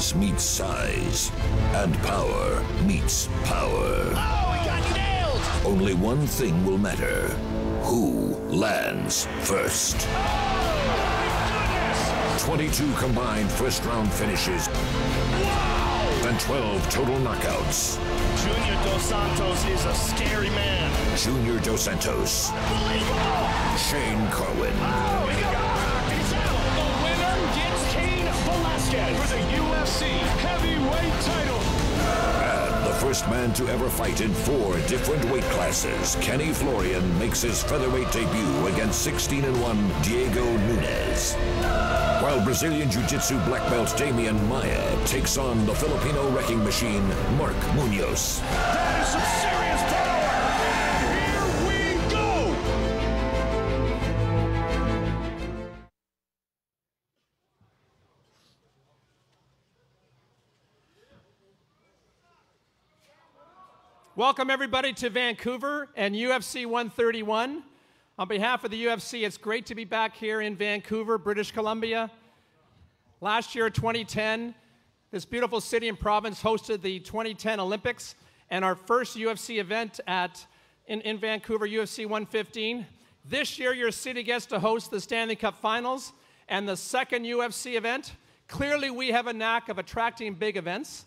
Size meets size. And power meets power. Oh, he got nailed! Only one thing will matter. Who lands first? Oh, 22 combined first-round finishes. wow! And 12 total knockouts. Junior Dos Santos is a scary man. Junior Dos Santos. Unbelievable! Shane Carwin. Oh, he got knocked. He's out. The winner gets Cain Velasquez for the UFC heavyweight title. And the first man to ever fight in 4 different weight classes, Kenny Florian makes his featherweight debut against 16-1 Diego Nunes. While Brazilian Jiu-Jitsu black belt Damian Maia takes on the Filipino wrecking machine, Mark Munoz. That is some serious power. And here we go. Welcome everybody to Vancouver and UFC 131. On behalf of the UFC, it's great to be back here in Vancouver, British Columbia. Last year, 2010, this beautiful city and province hosted the 2010 Olympics, and our first UFC event in Vancouver, UFC 115. This year, your city gets to host the Stanley Cup Finals and the second UFC event. Clearly, we have a knack of attracting big events,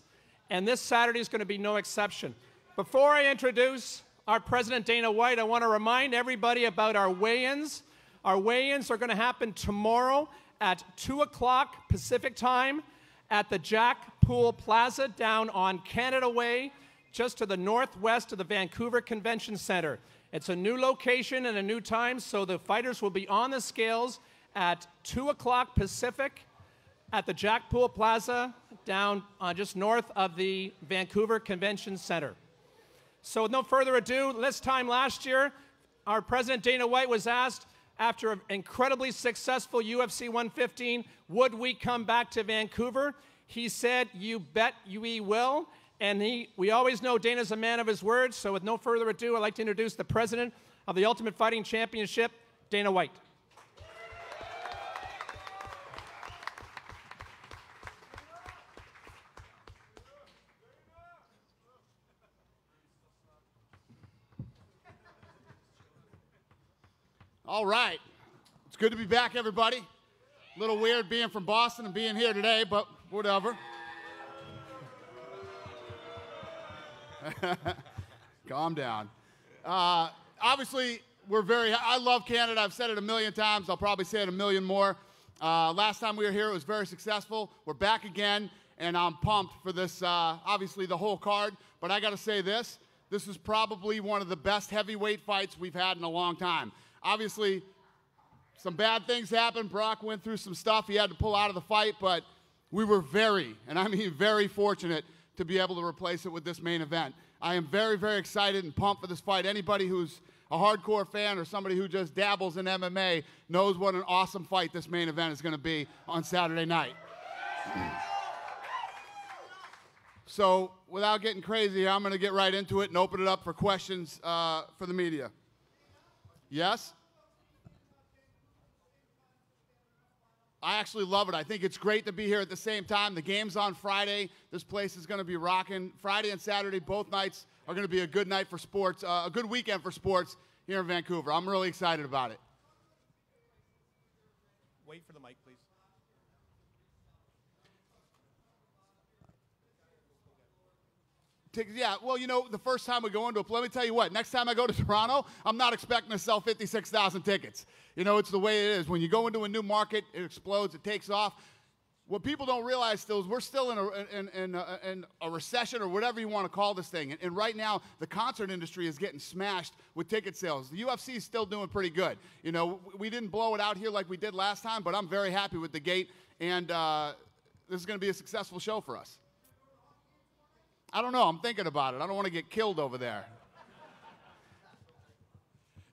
and this Saturday is going to be no exception. Before I introduce our President Dana White, I want to remind everybody about our weigh-ins. Our weigh-ins are going to happen tomorrow at 2 o'clock Pacific time at the Jack Pool Plaza down on Canada Way, just to the northwest of the Vancouver Convention Center. It's a new location and a new time, so the fighters will be on the scales at 2 o'clock Pacific at the Jack Pool Plaza down just north of the Vancouver Convention Center. So with no further ado, this time last year, our President Dana White was asked, after an incredibly successful UFC 115, would we come back to Vancouver? He said, you bet we will. And we always know Dana's a man of his words, so with no further ado, I'd like to introduce the President of the Ultimate Fighting Championship, Dana White. All right. It's good to be back, everybody. A little weird being from Boston and being here today, but whatever. Calm down. Obviously, I love Canada. I've said it a million times. I'll probably say it a million more. Last time we were here, it was very successful. We're back again, and I'm pumped for this, obviously, the whole card. But I got to say this. This is probably one of the best heavyweight fights we've had in a long time. Obviously, some bad things happened. Brock went through some stuff. He had to pull out of the fight, but we were very, and I mean very fortunate to be able to replace it with this main event. I am very, very excited and pumped for this fight. Anybody who's a hardcore fan or somebody who just dabbles in MMA knows what an awesome fight this main event is going to be on Saturday night. So without getting crazy, I'm going to get right into it and open it up for questions for the media. Yes? I actually love it. I think it's great to be here at the same time. The game's on Friday. This place is going to be rocking. Friday and Saturday, both nights are going to be a good night for sports, a good weekend for sports here in Vancouver. I'm really excited about it. Wait for the mic, please. Yeah, well, you know, the first time we go into it, let me tell you what, next time I go to Toronto, I'm not expecting to sell 56,000 tickets. You know, it's the way it is. When you go into a new market, it explodes, it takes off. What people don't realize still is we're still in a recession or whatever you want to call this thing. And right now, the concert industry is getting smashed with ticket sales. The UFC is still doing pretty good. You know, we didn't blow it out here like we did last time, but I'm very happy with the gate. And this is going to be a successful show for us. I don't know. I'm thinking about it. I don't want to get killed over there.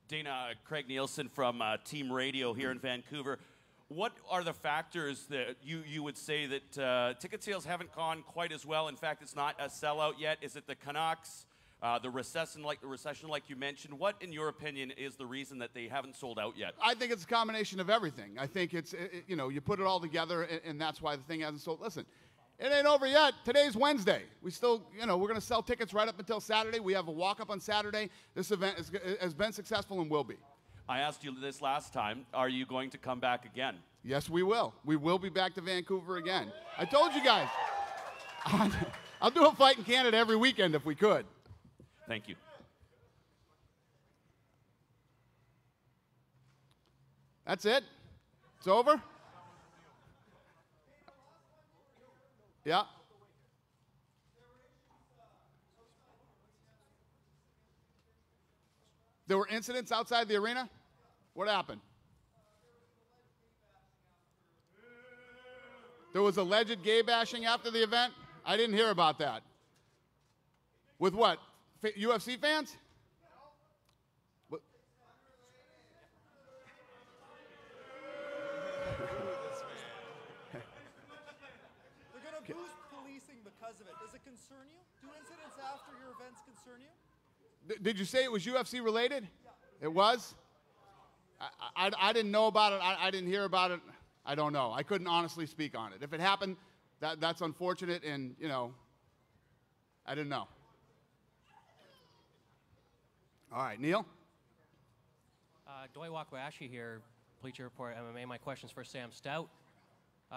Dana, Craig Nielsen from Team Radio here in Vancouver. What are the factors that you would say that ticket sales haven't gone quite as well? In fact, it's not a sellout yet. Is it the Canucks, the recession like you mentioned? What, in your opinion, is the reason that they haven't sold out yet? I think it's a combination of everything. I think it's, you know, you put it all together, and that's why the thing hasn't sold. Listen, It ain't over yet. Today's Wednesday. We still, we're going to sell tickets right up until Saturday. We have a walk-up on Saturday. This event has been successful and will be. I asked you this last time. Are you going to come back again? Yes, we will. We will be back to Vancouver again. I told you guys. I'll do a fight in Canada every weekend if we could. Thank you. That's it? It's over? Yeah. There were incidents outside the arena? What happened? There was alleged gay bashing after the event? I didn't hear about that. With what? UFC fans? What? They're going to boost policing because of it. Does it concern you? Do incidents after your events concern you? Did you say it was UFC related? Yeah. It was? I didn't know about it. I didn't hear about it. I don't know. I couldn't honestly speak on it. If it happened, that's unfortunate, and, I didn't know. All right, Neil? Dwight Wakwashi here, Bleacher Report MMA. My question's for Sam Stout.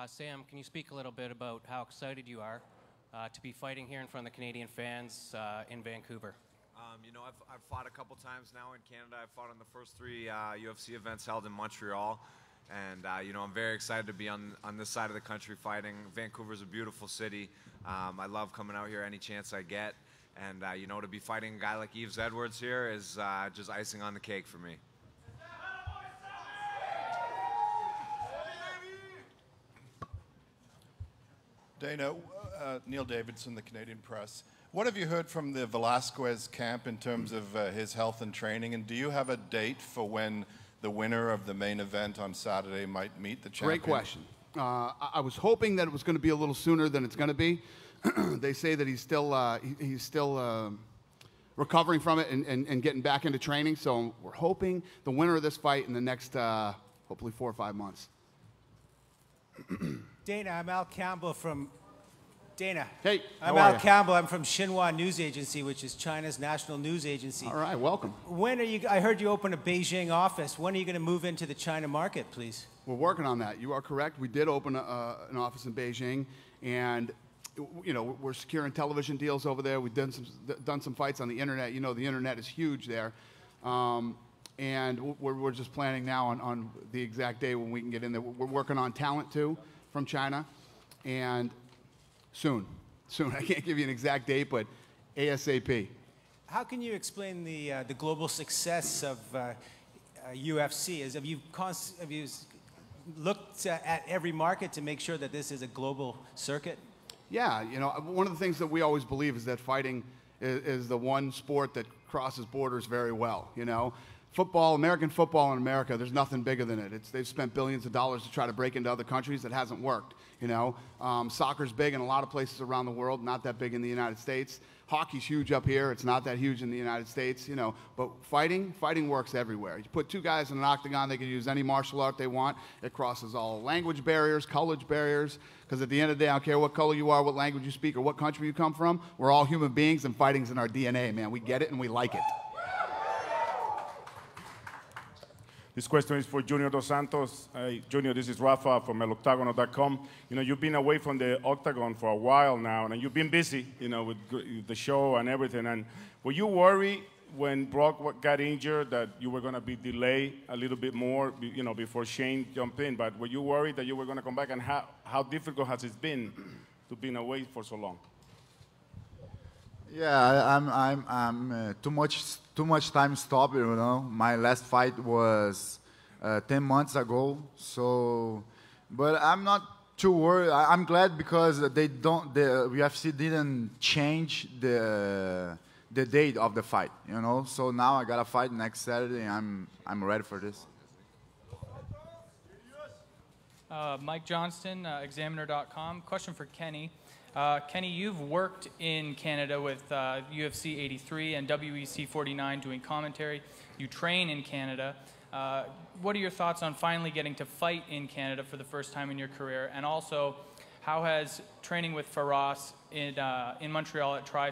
Sam, can you speak a little bit about how excited you are to be fighting here in front of the Canadian fans in Vancouver? I've fought a couple times now in Canada. I've fought in the first 3 UFC events held in Montreal. And, I'm very excited to be on this side of the country fighting. Vancouver's a beautiful city. I love coming out here any chance I get. And, to be fighting a guy like Yves Edwards here is just icing on the cake for me. Dana, Neil Davidson, the Canadian Press. What have you heard from the Velasquez camp in terms of his health and training? And do you have a date for when the winner of the main event on Saturday might meet the champion? Great question. I was hoping that it was going to be a little sooner than it's going to be. They say that he's still recovering from it and getting back into training. So we're hoping the winner of this fight in the next, hopefully 4 or 5 months. Dana, I'm Al Campbell from... Dana. Hey, I'm Al Campbell. I'm from Xinhua News Agency, which is China's national news agency. All right, welcome. When are you? I heard you open a Beijing office. When are you going to move into the China market, please? We're working on that. You are correct. We did open an office in Beijing, and we're securing television deals over there. We've done some fights on the internet. The internet is huge there, and we're just planning now on the exact day when we can get in there. We're working on talent too from China, and soon. I can't give you an exact date, but ASAP. How can you explain the global success of UFC? Have you looked at every market to make sure that this is a global circuit? Yeah, one of the things that we always believe is that fighting is the one sport that crosses borders very well. Football, American football in America, there's nothing bigger than it. They've spent billions of dollars to try to break into other countries. It hasn't worked. Soccer's big in a lot of places around the world, not that big in the United States. Hockey's huge up here. It's not that huge in the United States, But fighting works everywhere. You put 2 guys in an octagon, they can use any martial art they want. It crosses all language barriers, color barriers, because at the end of the day, I don't care what color you are, what language you speak, or what country you come from. We're all human beings, and fighting's in our DNA, man. We get it, and we like it. This question is for Junior Dos Santos. Junior, this is Rafa from eloctagono.com. You've been away from the octagon for a while now, and you've been busy, with the show and everything. And were you worried when Brock got injured that you were going to be delayed a little bit more, before Shane jumped in? But were you worried that you were going to come back? And how difficult has it been to be away for so long? Yeah, I'm too much time stopped. My last fight was 10 months ago. So, but I'm not too worried. I'm glad because the UFC didn't change the date of the fight. So now I got a fight next Saturday. And I'm ready for this. Mike Johnston, Examiner.com. Question for Kenny. Kenny, you've worked in Canada with UFC 83 and WEC 49 doing commentary. You train in Canada. What are your thoughts on finally getting to fight in Canada for the first time in your career? And also, how has training with Faraz in Montreal at Tri